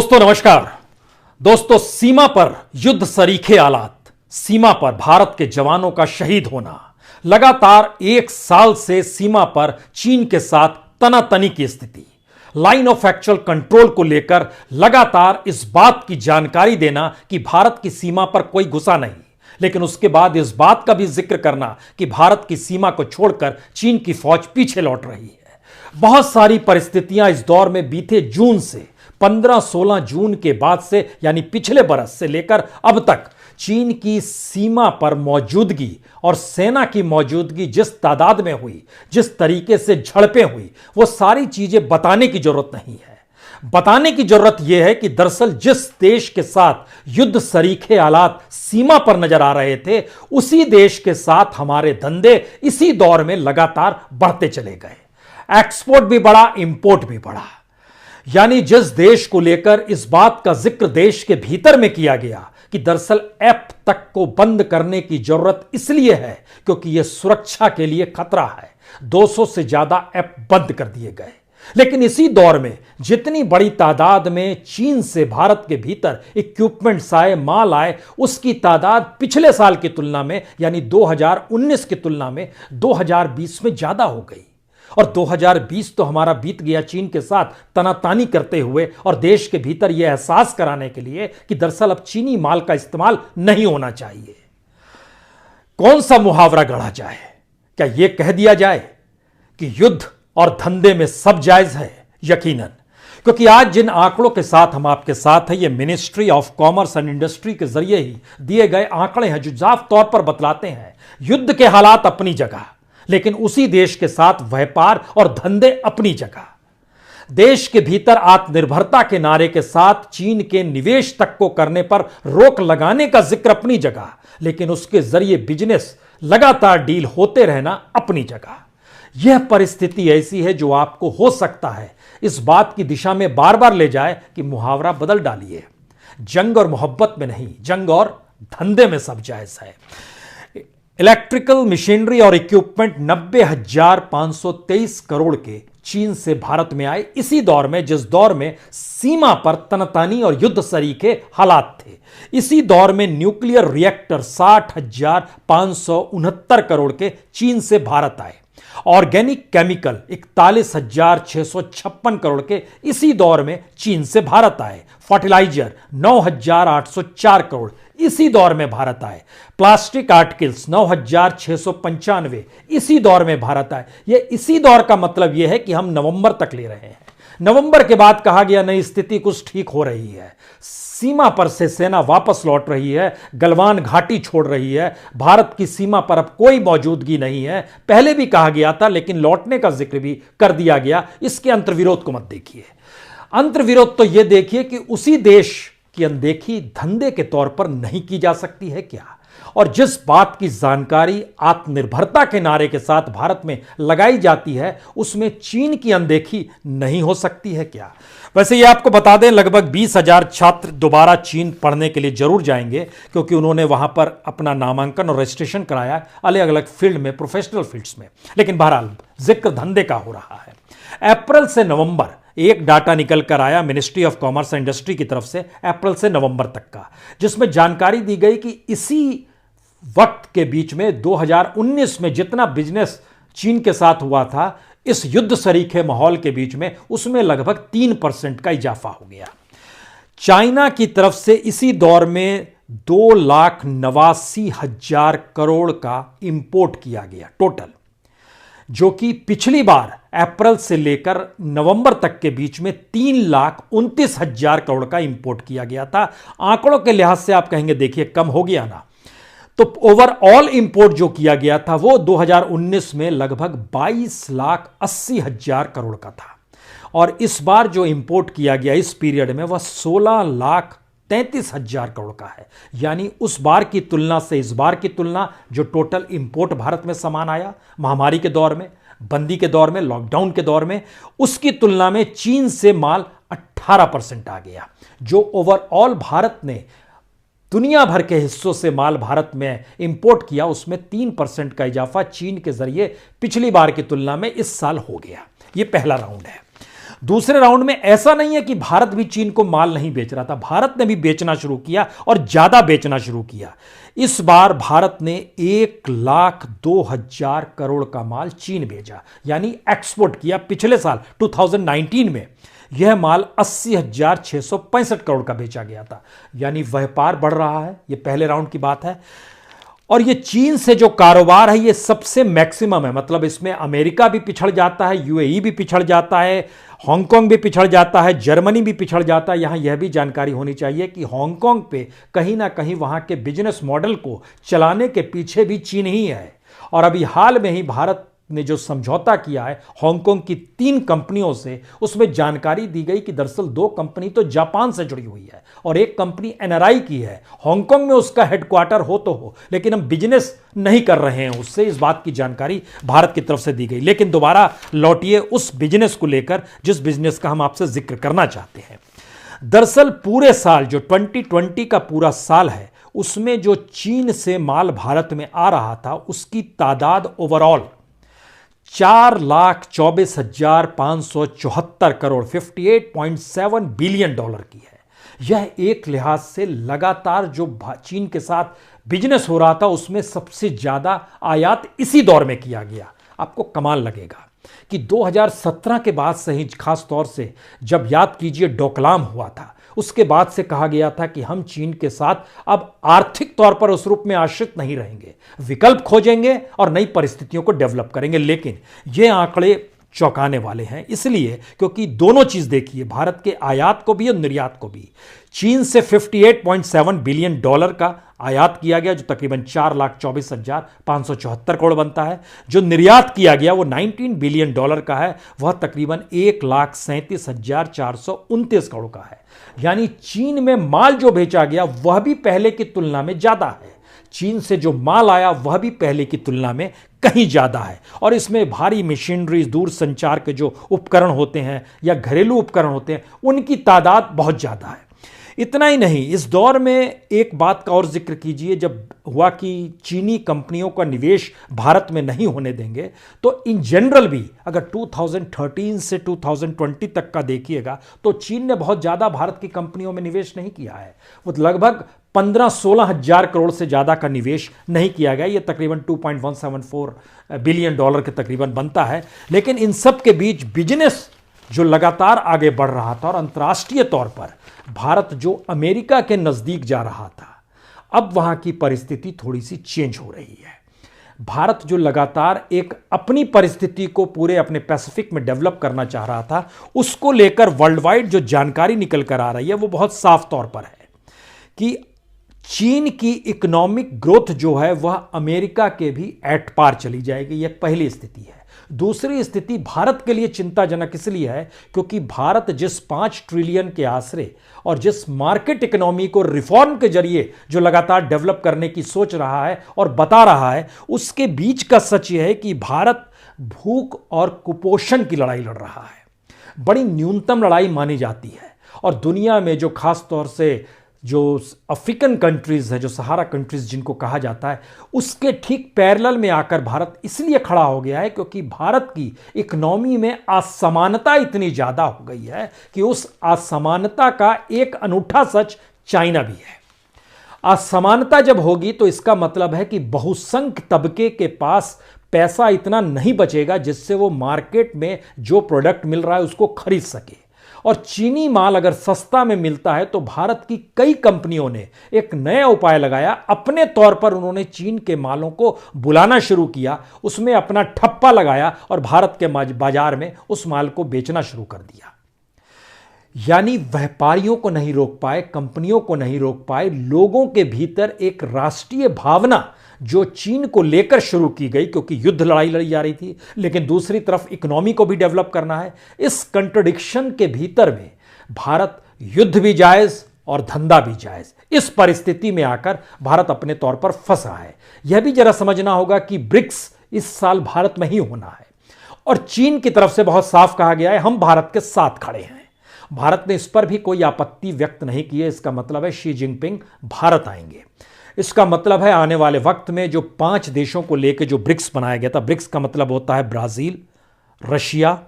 दोस्तों नमस्कार। दोस्तों, सीमा पर युद्ध सरीखे हालात, सीमा पर भारत के जवानों का शहीद होना, लगातार एक साल से सीमा पर चीन के साथ तनातनी की स्थिति, लाइन ऑफ एक्चुअल कंट्रोल को लेकर लगातार इस बात की जानकारी देना कि भारत की सीमा पर कोई घुसा नहीं, लेकिन उसके बाद इस बात का भी जिक्र करना कि भारत की सीमा को छोड़कर चीन की फौज पीछे लौट रही है। बहुत सारी परिस्थितियां इस दौर में बीते जून से 15-16 जून के बाद से, यानी पिछले बरस से लेकर अब तक चीन की सीमा पर मौजूदगी और सेना की मौजूदगी जिस तादाद में हुई, जिस तरीके से झड़पें हुई, वो सारी चीजें बताने की जरूरत नहीं है। बताने की जरूरत यह है कि दरअसल जिस देश के साथ युद्ध सरीखे हालात सीमा पर नजर आ रहे थे, उसी देश के साथ हमारे धंधे इसी दौर में लगातार बढ़ते चले गए। एक्सपोर्ट भी बढ़ा, इंपोर्ट भी बढ़ा। यानी जिस देश को लेकर इस बात का जिक्र देश के भीतर में किया गया कि दरअसल ऐप तक को बंद करने की जरूरत इसलिए है क्योंकि यह सुरक्षा के लिए खतरा है, 200 से ज्यादा ऐप बंद कर दिए गए। लेकिन इसी दौर में जितनी बड़ी तादाद में चीन से भारत के भीतर इक्विपमेंट्स आए, माल आए, उसकी तादाद पिछले साल की तुलना में, यानी 2019 की तुलना में 2020 में ज्यादा हो गई। और 2020 तो हमारा बीत गया चीन के साथ तनातानी करते हुए और देश के भीतर यह एहसास कराने के लिए कि दरअसल अब चीनी माल का इस्तेमाल नहीं होना चाहिए। कौन सा मुहावरा गढ़ा जाए? क्या यह कह दिया जाए कि युद्ध और धंधे में सब जायज है? यकीनन, क्योंकि आज जिन आंकड़ों के साथ हम आपके साथ हैं, ये ministry of commerce and industry के जरिए ही दिए गए आंकड़े हैं जो साफ तौर पर बतलाते हैं युद्ध के हालात अपनी जगह, लेकिन उसी देश के साथ व्यापार और धंधे अपनी जगह। देश के भीतर आत्मनिर्भरता के नारे के साथ चीन के निवेश तक को करने पर रोक लगाने का जिक्र अपनी जगह, लेकिन उसके जरिए बिजनेस लगातार डील होते रहना अपनी जगह। यह परिस्थिति ऐसी है जो आपको हो सकता है इस बात की दिशा में बार बार ले जाए कि मुहावरा बदल डालिए। जंग और मोहब्बत में नहीं, जंग और धंधे में सब जायज है। इलेक्ट्रिकल मशीनरी और इक्विपमेंट 90,523 करोड़ के चीन से भारत में आए इसी दौर में, जिस दौर में सीमा पर तनातनी और युद्ध सरीखे हालात थे। इसी दौर में न्यूक्लियर रिएक्टर 60,569 करोड़ के चीन से भारत आए। ऑर्गेनिक केमिकल 41,656 करोड़ के इसी दौर में चीन से भारत आए। फर्टिलाइजर 9,804 करोड़ इसी दौर में भारत आए। प्लास्टिक आर्टिकल्स 9,695 इसी दौर में भारत आए। यह इसी दौर का मतलब यह है कि हम नवंबर तक ले रहे हैं। नवंबर के बाद कहा गया नई स्थिति कुछ ठीक हो रही है, सीमा पर से सेना वापस लौट रही है, गलवान घाटी छोड़ रही है, भारत की सीमा पर अब कोई मौजूदगी नहीं है। पहले भी कहा गया था, लेकिन लौटने का जिक्र भी कर दिया गया। इसके अंतर्विरोध को मत देखिए, अंतर्विरोध तो यह देखिए कि उसी देश की अनदेखी धंधे के तौर पर नहीं की जा सकती है क्या? और जिस बात की जानकारी आत्मनिर्भरता के नारे के साथ भारत में लगाई जाती है, उसमें चीन की अनदेखी नहीं हो सकती है क्या? वैसे ये आपको बता दें, लगभग 20,000 छात्र दोबारा चीन पढ़ने के लिए जरूर जाएंगे, क्योंकि उन्होंने वहां पर अपना नामांकन और रजिस्ट्रेशन कराया अलग अलग फील्ड में, प्रोफेशनल फील्ड्स में। लेकिन बहरहाल जिक्र धंधे का हो रहा है। अप्रैल से नवंबर एक डाटा निकल कर आया ministry of commerce and industry की तरफ से, अप्रैल से नवंबर तक का, जिसमें जानकारी दी गई कि इसी वक्त के बीच में 2019 में जितना बिजनेस चीन के साथ हुआ था इस युद्ध सरीखे माहौल के बीच में, उसमें लगभग 3% का इजाफा हो गया। चाइना की तरफ से इसी दौर में 2,89,000 करोड़ का इंपोर्ट किया गया टोटल, जो कि पिछली बार अप्रैल से लेकर नवंबर तक के बीच में 3,29,000 करोड़ का इंपोर्ट किया गया था। आंकड़ों के लिहाज से आप कहेंगे देखिए कम हो गया ना, तो ओवरऑल इंपोर्ट जो किया गया था वो 2019 में लगभग 22,80,000 करोड़ का था, और इस बार जो इंपोर्ट किया गया इस पीरियड में वह 16,33,000 करोड़ का है। यानी उस बार की तुलना से इस बार की तुलना, जो टोटल इंपोर्ट भारत में सामान आया महामारी के दौर में, बंदी के दौर में, लॉकडाउन के दौर में, उसकी तुलना में चीन से माल 18% आ गया। जो ओवरऑल भारत ने दुनिया भर के हिस्सों से माल भारत में इंपोर्ट किया, उसमें 3% का इजाफा चीन के जरिए पिछली बार की तुलना में इस साल हो गया। यह पहला राउंड है। दूसरे राउंड में ऐसा नहीं है कि भारत भी चीन को माल नहीं बेच रहा था, भारत ने भी बेचना शुरू किया और ज्यादा बेचना शुरू किया। इस बार भारत ने 1,02,000 करोड़ का माल चीन भेजा, यानी एक्सपोर्ट किया। पिछले साल 2019 में यह माल 80,665 करोड़ का बेचा गया था, यानी व्यापार बढ़ रहा है। यह पहले राउंड की बात है। और ये चीन से जो कारोबार है ये सबसे मैक्सिमम है, मतलब इसमें अमेरिका भी पिछड़ जाता है, यूएई भी पिछड़ जाता है, हांगकांग भी पिछड़ जाता है, जर्मनी भी पिछड़ जाता है। यहां यह भी जानकारी होनी चाहिए कि हांगकांग पे कहीं ना कहीं वहां के बिजनेस मॉडल को चलाने के पीछे भी चीन ही है। और अभी हाल में ही भारत ने जो समझौता किया है हांगकांग की 3 कंपनियों से, उसमें जानकारी दी गई कि दरअसल 2 कंपनी तो जापान से जुड़ी हुई है और एक कंपनी एनआरआई की है। हांगकांग में उसका हेडक्वार्टर हो तो हो, लेकिन हम बिजनेस नहीं कर रहे हैं उससे, इस बात की जानकारी भारत की तरफ से दी गई। लेकिन दोबारा लौटिए उस बिजनेस को लेकर जिस बिजनेस का हम आपसे जिक्र करना चाहते हैं। दरअसल पूरे साल जो 2020 का पूरा साल है उसमें जो चीन से माल भारत में आ रहा था उसकी तादाद ओवरऑल 4,24,574 करोड़ 58.7 बिलियन डॉलर की है। यह एक लिहाज से लगातार जो चीन के साथ बिजनेस हो रहा था उसमें सबसे ज्यादा आयात इसी दौर में किया गया। आपको कमाल लगेगा कि 2017 के बाद से ही, खास तौर से जब याद कीजिए डोकलाम हुआ था, उसके बाद से कहा गया था कि हम चीन के साथ अब आर्थिक तौर पर उस रूप में आश्रित नहीं रहेंगे, विकल्प खोजेंगे और नई परिस्थितियों को डेवलप करेंगे। लेकिन ये आंकड़े चौंकाने वाले हैं, इसलिए क्योंकि दोनों चीज देखिए, भारत के आयात को भी और निर्यात को भी। चीन से 58.7 बिलियन डॉलर का आयात किया गया जो तकरीबन 4,24,574 करोड़ बनता है। जो निर्यात किया गया वो 19 बिलियन डॉलर का है, वह तकरीबन 1,37,429 करोड़ का है। यानी चीन में माल जो बेचा गया वह भी पहले की तुलना में ज्यादा है, चीन से जो माल आया वह भी पहले की तुलना में कहीं ज्यादा है। और इसमें भारी मशीनरी, दूर संचार के जो उपकरण होते हैं या घरेलू उपकरण होते हैं उनकी तादाद बहुत ज्यादा है। इतना ही नहीं, इस दौर में एक बात का और जिक्र कीजिए, जब हुआ कि चीनी कंपनियों का निवेश भारत में नहीं होने देंगे, तो इन जनरल भी अगर 2013 से 2020 तक का देखिएगा तो चीन ने बहुत ज़्यादा भारत की कंपनियों में निवेश नहीं किया है। वो लगभग 15-16 हजार करोड़ से ज़्यादा का निवेश नहीं किया गया, ये तकरीबन 2.174 बिलियन डॉलर के तकरीबन बनता है। लेकिन इन सब के बीच बिजनेस जो लगातार आगे बढ़ रहा था और अंतर्राष्ट्रीय तौर पर भारत जो अमेरिका के नजदीक जा रहा था, अब वहां की परिस्थिति थोड़ी सी चेंज हो रही है। भारत जो लगातार एक अपनी परिस्थिति को पूरे अपने पैसिफिक में डेवलप करना चाह रहा था, उसको लेकर वर्ल्ड वाइड जो जानकारी निकल कर आ रही है वो बहुत साफ तौर पर है कि चीन की इकोनॉमिक ग्रोथ जो है वह अमेरिका के भी एट पार चली जाएगी। यह पहली स्थिति है। दूसरी स्थिति भारत के लिए चिंताजनक इसलिए है क्योंकि भारत जिस 5 ट्रिलियन के आसरे और जिस मार्केट इकोनॉमी को रिफॉर्म के जरिए जो लगातार डेवलप करने की सोच रहा है और बता रहा है, उसके बीच का सच यह है कि भारत भूख और कुपोषण की लड़ाई लड़ रहा है। बड़ी न्यूनतम लड़ाई मानी जाती है और दुनिया में जो खास तौर से जो अफ्रीकन कंट्रीज है, जो सहारा कंट्रीज जिनको कहा जाता है, उसके ठीक पैरेलल में आकर भारत इसलिए खड़ा हो गया है क्योंकि भारत की इकोनॉमी में असमानता इतनी ज्यादा हो गई है कि उस असमानता का एक अनूठा सच चाइना भी है। असमानता जब होगी तो इसका मतलब है कि बहुसंख्य तबके के पास पैसा इतना नहीं बचेगा जिससे वो मार्केट में जो प्रोडक्ट मिल रहा है उसको खरीद सके। और चीनी माल अगर सस्ता में मिलता है तो भारत की कई कंपनियों ने एक नया उपाय लगाया, अपने तौर पर उन्होंने चीन के मालों को बुलाना शुरू किया, उसमें अपना ठप्पा लगाया और भारत के बाजार में उस माल को बेचना शुरू कर दिया। यानी व्यापारियों को नहीं रोक पाए, कंपनियों को नहीं रोक पाए, लोगों के भीतर एक राष्ट्रीय भावना जो चीन को लेकर शुरू की गई, क्योंकि युद्ध लड़ाई लड़ी जा रही थी लेकिन दूसरी तरफ इकोनॉमी को भी डेवलप करना है। इस कंट्रडिक्शन के भीतर में भारत युद्ध भी जायज और धंधा भी जायज, इस परिस्थिति में आकर भारत अपने तौर पर फंसा है। यह भी जरा समझना होगा कि ब्रिक्स इस साल भारत में ही होना है और चीन की तरफ से बहुत साफ कहा गया है हम भारत के साथ खड़े हैं। भारत ने इस पर भी कोई आपत्ति व्यक्त नहीं की है। इसका मतलब है शी जिनपिंग भारत आएंगे। इसका मतलब है आने वाले वक्त में जो 5 देशों को लेकर जो ब्रिक्स बनाया गया था, ब्रिक्स का मतलब होता है ब्राजील, रशिया,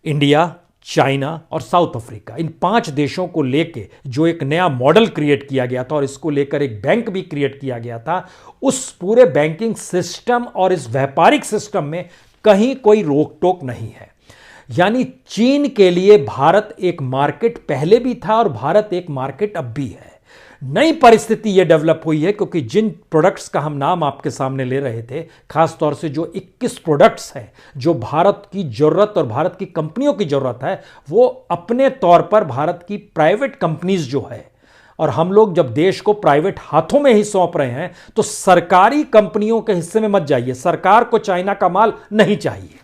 इंडिया, चाइना और साउथ अफ्रीका, इन 5 देशों को लेके जो एक नया मॉडल क्रिएट किया गया था और इसको लेकर एक बैंक भी क्रिएट किया गया था, उस पूरे बैंकिंग सिस्टम और इस व्यापारिक सिस्टम में कहीं कोई रोक टोक नहीं है। यानी चीन के लिए भारत एक मार्केट पहले भी था और भारत एक मार्केट अब भी है। नई परिस्थिति यह डेवलप हुई है क्योंकि जिन प्रोडक्ट्स का हम नाम आपके सामने ले रहे थे, खास तौर से जो 21 प्रोडक्ट्स हैं जो भारत की जरूरत और भारत की कंपनियों की जरूरत है, वो अपने तौर पर भारत की प्राइवेट कंपनीज जो है, और हम लोग जब देश को प्राइवेट हाथों में ही सौंप रहे हैं तो सरकारी कंपनियों के हिस्से में मत जाइए। सरकार को चाइना का माल नहीं चाहिए,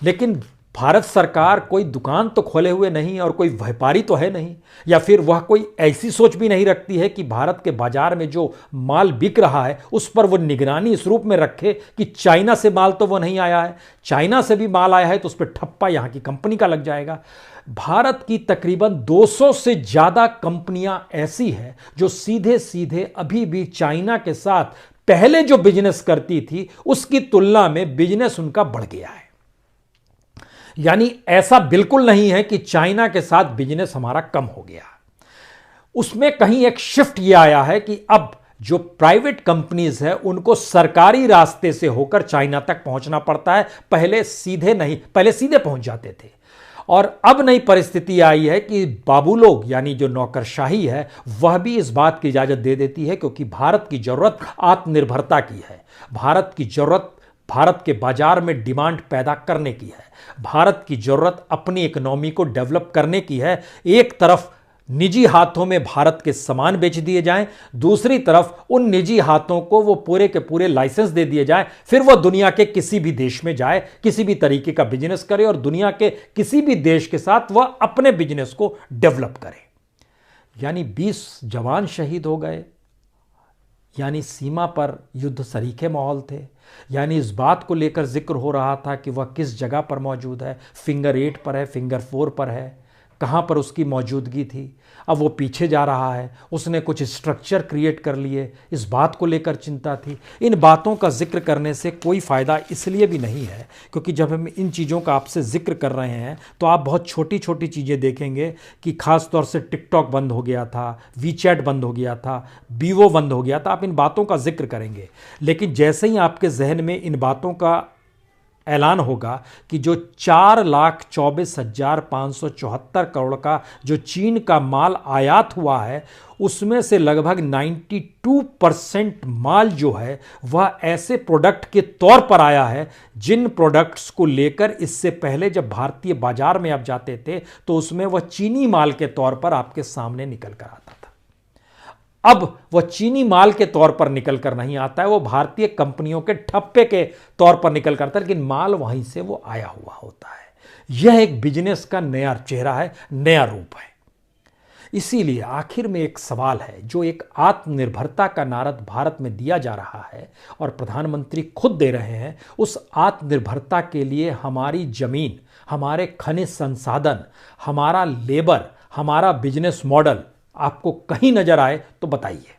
लेकिन भारत सरकार कोई दुकान तो खोले हुए नहीं और कोई व्यापारी तो है नहीं, या फिर वह कोई ऐसी सोच भी नहीं रखती है कि भारत के बाजार में जो माल बिक रहा है उस पर वो निगरानी इस रूप में रखे कि चाइना से माल तो वो नहीं आया है, चाइना से भी माल आया है तो उस पर ठप्पा यहां की कंपनी का लग जाएगा। भारत की तकरीबन 200 से ज्यादा कंपनियां ऐसी हैं जो सीधे सीधे अभी भी चाइना के साथ पहले जो बिजनेस करती थी उसकी तुलना में बिजनेस उनका बढ़ गया है। यानी ऐसा बिल्कुल नहीं है कि चाइना के साथ बिजनेस हमारा कम हो गया। उसमें कहीं एक शिफ्ट यह आया है कि अब जो प्राइवेट कंपनीज है उनको सरकारी रास्ते से होकर चाइना तक पहुंचना पड़ता है, पहले सीधे नहीं, पहले सीधे पहुंच जाते थे। और अब नई परिस्थिति आई है कि बाबू लोग यानी जो नौकरशाही है वह भी इस बात की इजाजत दे देती है, क्योंकि भारत की जरूरत आत्मनिर्भरता की है, भारत की जरूरत भारत के बाजार में डिमांड पैदा करने की है, भारत की जरूरत अपनी इकोनॉमी को डेवलप करने की है। एक तरफ निजी हाथों में भारत के सामान बेच दिए जाएं, दूसरी तरफ उन निजी हाथों को वो पूरे के पूरे लाइसेंस दे दिए जाएं, फिर वो दुनिया के किसी भी देश में जाए, किसी भी तरीके का बिजनेस करे और दुनिया के किसी भी देश के साथ वह अपने बिजनेस को डेवलप करे। यानी 20 जवान शहीद हो गए, यानी सीमा पर युद्ध सरीखे माहौल थे, यानी इस बात को लेकर जिक्र हो रहा था कि वह किस जगह पर मौजूद है, फिंगर 8 पर है, फिंगर 4 पर है, कहाँ पर उसकी मौजूदगी थी। अब वो पीछे जा रहा है, उसने कुछ स्ट्रक्चर क्रिएट कर लिए, इस बात को लेकर चिंता थी। इन बातों का जिक्र करने से कोई फ़ायदा इसलिए भी नहीं है क्योंकि जब हम इन चीज़ों का आपसे जिक्र कर रहे हैं तो आप बहुत छोटी छोटी चीज़ें देखेंगे कि खास तौर से टिकटॉक बंद हो गया था, वीचैट बंद हो गया था, बीवो बंद हो गया था, आप इन बातों का जिक्र करेंगे। लेकिन जैसे ही आपके जहन में इन बातों का ऐलान होगा कि जो 4,24,574 करोड़ का जो चीन का माल आयात हुआ है उसमें से लगभग 92% माल जो है वह ऐसे प्रोडक्ट के तौर पर आया है जिन प्रोडक्ट्स को लेकर इससे पहले जब भारतीय बाजार में आप जाते थे तो उसमें वह चीनी माल के तौर पर आपके सामने निकल कर आता था। अब वह चीनी माल के तौर पर निकल कर नहीं आता है, वो भारतीय कंपनियों के ठप्पे के तौर पर निकल कर आता है, लेकिन माल वहीं से वो आया हुआ होता है। यह एक बिजनेस का नया चेहरा है, नया रूप है। इसीलिए आखिर में एक सवाल है, जो एक आत्मनिर्भरता का नारा भारत में दिया जा रहा है और प्रधानमंत्री खुद दे रहे हैं, उस आत्मनिर्भरता के लिए हमारी जमीन, हमारे खनिज संसाधन, हमारा लेबर, हमारा बिजनेस मॉडल आपको कहीं नजर आए तो बताइए।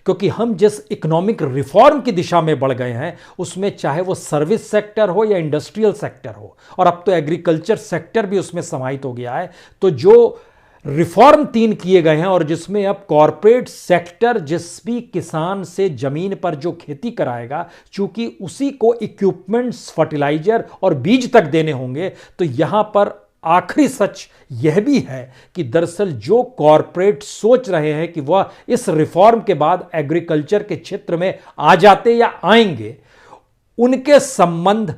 क्योंकि हम जिस इकोनॉमिक रिफॉर्म की दिशा में बढ़ गए हैं उसमें चाहे वो सर्विस सेक्टर हो या इंडस्ट्रियल सेक्टर हो, और अब तो एग्रीकल्चर सेक्टर भी उसमें समाहित हो गया है, तो जो रिफॉर्म 3 किए गए हैं और जिसमें अब कॉरपोरेट सेक्टर जिस भी किसान से जमीन पर जो खेती कराएगा, चूंकि उसी को इक्विपमेंट्स, फर्टिलाइजर और बीज तक देने होंगे, तो यहां पर आखिरी सच यह भी है कि दरअसल जो कॉरपोरेट सोच रहे हैं कि वह इस रिफॉर्म के बाद एग्रीकल्चर के क्षेत्र में आ जाते या आएंगे, उनके संबंध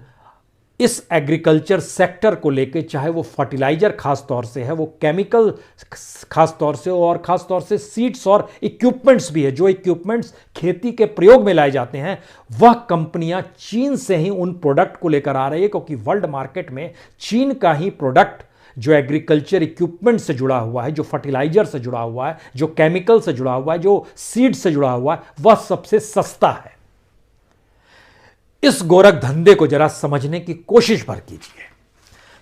इस एग्रीकल्चर सेक्टर को लेकर, चाहे वो फर्टिलाइजर खास तौर से है, वो केमिकल खास तौर से, और खास तौर से सीड्स और इक्विपमेंट्स भी है, जो इक्विपमेंट्स खेती के प्रयोग में लाए जाते हैं, वह कंपनियां चीन से ही उन प्रोडक्ट को लेकर आ रही है, क्योंकि वर्ल्ड मार्केट में चीन का ही प्रोडक्ट जो एग्रीकल्चर इक्विपमेंट से जुड़ा हुआ है, जो फर्टिलाइजर से जुड़ा हुआ है, जो केमिकल से जुड़ा हुआ है, जो सीड से जुड़ा हुआ है, वह सबसे सस्ता है। इस गोरख धंधे को जरा समझने की कोशिश भर कीजिए,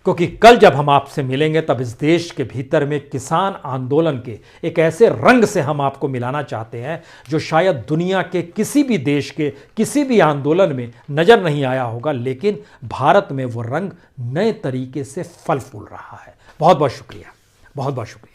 क्योंकि कल जब हम आपसे मिलेंगे तब इस देश के भीतर में किसान आंदोलन के एक ऐसे रंग से हम आपको मिलाना चाहते हैं जो शायद दुनिया के किसी भी देश के किसी भी आंदोलन में नजर नहीं आया होगा, लेकिन भारत में वो रंग नए तरीके से फल फूल रहा है। बहुत बहुत शुक्रिया, बहुत बहुत शुक्रिया।